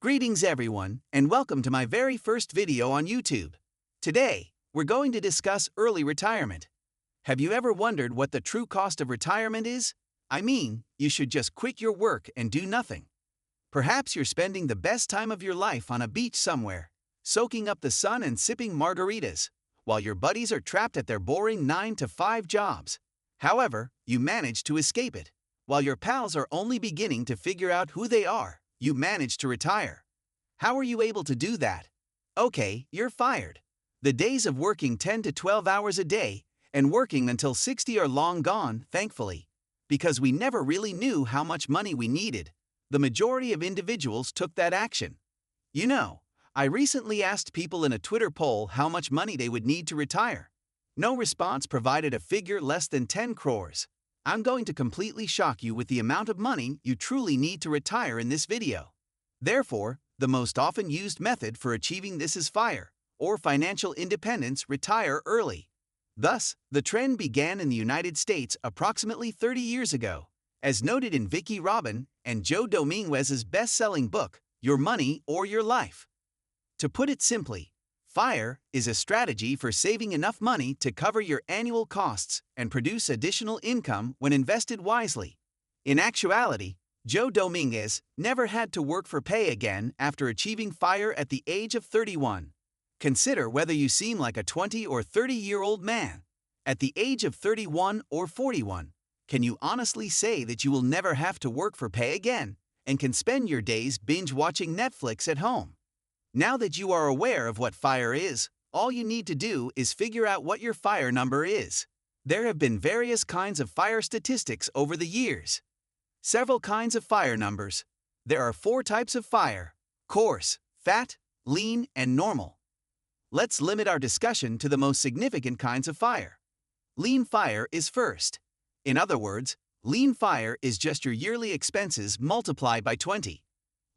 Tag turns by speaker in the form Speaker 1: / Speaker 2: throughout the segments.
Speaker 1: Greetings everyone, and welcome to my very first video on YouTube. Today, we're going to discuss early retirement. Have you ever wondered what the true cost of retirement is? I mean, you should just quit your work and do nothing. Perhaps you're spending the best time of your life on a beach somewhere, soaking up the sun and sipping margaritas, while your buddies are trapped at their boring 9-to-5 jobs. However, you manage to escape it. While your pals are only beginning to figure out who they are, you manage to retire. How are you able to do that? Okay, you're fired. The days of working 10 to 12 hours a day and working until 60 are long gone, thankfully. Because we never really knew how much money we needed, the majority of individuals took that action. You know, I recently asked people in a Twitter poll how much money they would need to retire. No response provided a figure less than 10 crores. I'm going to completely shock you with the amount of money you truly need to retire in this video. Therefore, the most often used method for achieving this is FIRE, or financial independence, retire early. Thus, the trend began in the United States approximately 30 years ago, as noted in Vicky Robin and Joe Dominguez's best-selling book, Your Money or Your Life. To put it simply, FIRE is a strategy for saving enough money to cover your annual costs and produce additional income when invested wisely. In actuality, Joe Dominguez never had to work for pay again after achieving FIRE at the age of 31. Consider whether you seem like a 20 or 30-year-old man. At the age of 31 or 41, can you honestly say that you will never have to work for pay again and can spend your days binge-watching Netflix at home? Now that you are aware of what FIRE is, all you need to do is figure out what your FIRE number is. There have been various kinds of FIRE statistics over the years. Several kinds of FIRE numbers. There are 4 types of FIRE: coarse, fat, lean, and normal. Let's limit our discussion to the most significant kinds of FIRE. Lean FIRE is first. In other words, lean FIRE is just your yearly expenses multiplied by 20.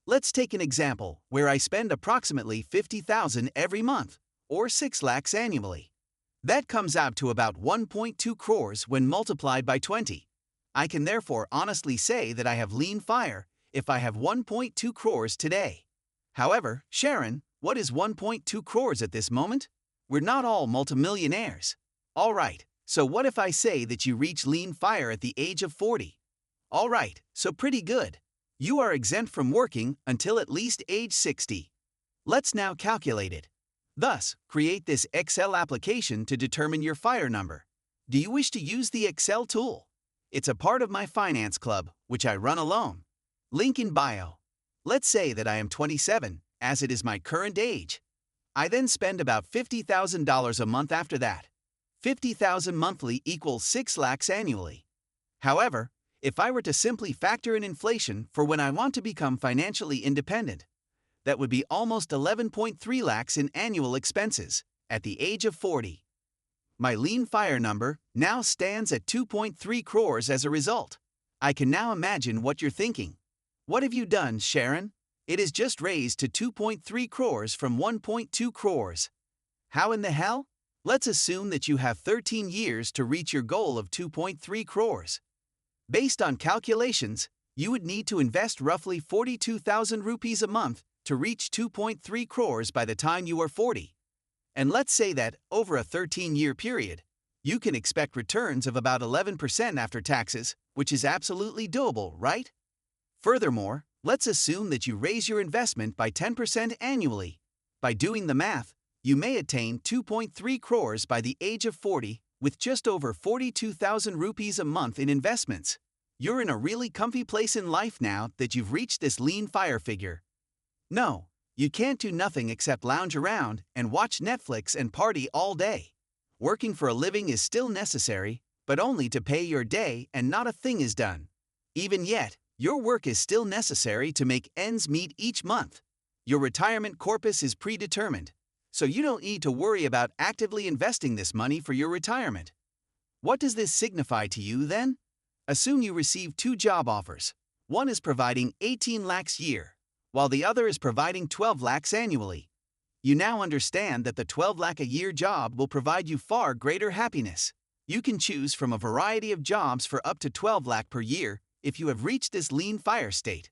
Speaker 1: Let's take an example where I spend approximately $50,000 every month, or 6 lakhs annually. That comes out to about 1.2 crores when multiplied by 20. I can therefore honestly say that I have lean FIRE if I have 1.2 crores today. However, Sharon, what is 1.2 crores at this moment? We're not all multimillionaires. Alright, so what if I say that you reach lean FIRE at the age of 40? Alright, so pretty good. You are exempt from working until at least age 60. Let's now calculate it. Thus, create this Excel application to determine your FIRE number. Do you wish to use the Excel tool? It's a part of my finance club, which I run alone. Link in bio. Let's say that I am 27, as it is my current age. I then spend about $50,000 a month after that. 50,000 monthly equals 6 lakhs annually. However, if I were to simply factor in inflation for when I want to become financially independent, that would be almost 11.3 lakhs in annual expenses at the age of 40. My lean FIRE number now stands at 2.3 crores as a result. I can now imagine what you're thinking. What have you done, Sharon? It is just raised to 2.3 crores from 1.2 crores. How in the hell? Let's assume that you have 13 years to reach your goal of 2.3 crores. Based on calculations, you would need to invest roughly 42,000 rupees a month to reach 2.3 crores by the time you are 40. And let's say that, over a 13-year period, you can expect returns of about 11% after taxes, which is absolutely doable, right? Furthermore, let's assume that you raise your investment by 10% annually. By doing the math, you may attain 2.3 crores by the age of 40 with just over 42,000 rupees a month in investments. You're in a really comfy place in life now that you've reached this lean FIRE figure. No, you can't do nothing except lounge around and watch Netflix and party all day. Working for a living is still necessary, but only to pay your day and not a thing is done. Even yet, your work is still necessary to make ends meet each month. Your retirement corpus is predetermined, so you don't need to worry about actively investing this money for your retirement. What does this signify to you then? Assume you receive 2 job offers. One is providing 18 lakhs a year, while the other is providing 12 lakhs annually. You now understand that the 12 lakh a year job will provide you far greater happiness. You can choose from a variety of jobs for up to 12 lakh per year if you have reached this lean FIRE state.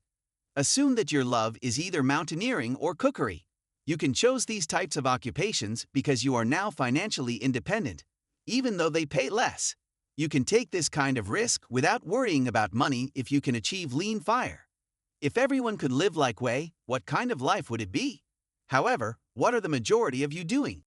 Speaker 1: Assume that your love is either mountaineering or cookery. You can choose these types of occupations because you are now financially independent, even though they pay less. You can take this kind of risk without worrying about money if you can achieve lean fire. If everyone could live like way, what kind of life would it be? However, what are the majority of you doing?